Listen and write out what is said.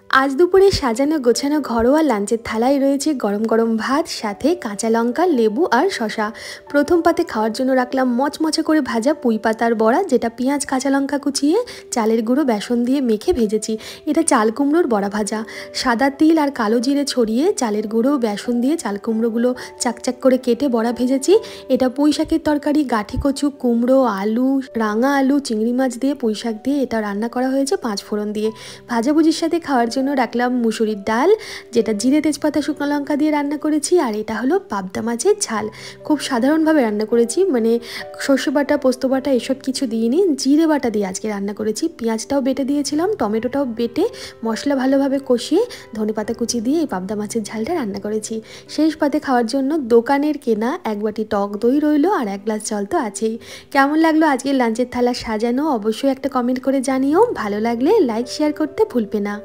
আজ দুপুরে সাজানো গোছানো ঘরোয়া লাঞ্চের থালায় রয়েছে গরম গরম ভাত, সাথে কাঁচা লঙ্কা, লেবু আর শশা। প্রথম পাতে খাওয়ার জন্য রাখলাম মচমচে করে ভাজা পুঁই পাতার বড়া, যেটা পেঁয়াজ কাঁচা লঙ্কা কুচিয়ে চালের গুঁড়ো বেসন দিয়ে মেখে ভেজেছি। এটা চাল কুমড়োর বড়া ভাজা। সাদা তিল আর কালো জিরে ছড়িয়ে চালের গুঁড়ো বেসন দিয়ে চাল কুমড়োগুলো চাকচাক করে কেটে বড়া ভেজেছি। এটা পুঁই শাকের তরকারি, গাঠি কচু, কুমড়ো, আলু, রাঙা আলু, চিংড়ি মাছ দিয়ে পুঁই শাক দিয়ে এটা রান্না করা হয়েছে 5 ফোড়ন দিয়ে। ভাজাভুজির সাথে খাওয়ার জন্য রাখলাম মুসুরির ডাল, যেটা জিরে তেজপাতা শুকনো লঙ্কা দিয়ে রান্না করেছি। আর এটা হলো পাবদা মাছের ঝাল। খুব সাধারণভাবে রান্না করেছি, মানে সর্ষে বাটা, পোস্ত বাটা এসব কিছু দিইনি, জিরে বাটা দিয়ে আজকে রান্না করেছি। পেঁয়াজটাও বেটে দিয়েছিলাম, টমেটোটাও বেটে মশলা ভালোভাবে কষিয়ে ধনেপাতা কুচি দিয়ে এই পাবদা মাছের ঝালটা রান্না করেছি। শেষ পাতে খাওয়ার জন্য দোকানের কেনা 1 বাটি টক দই রইলো আর 1 গ্লাস জল তো আছেই। কেমন লাগলো আজকের লাঞ্চের থালা সাজানো অবশ্যই একটা কমেন্ট করে জানিও। ভালো লাগলে লাইক শেয়ার করতে ভুলবে না।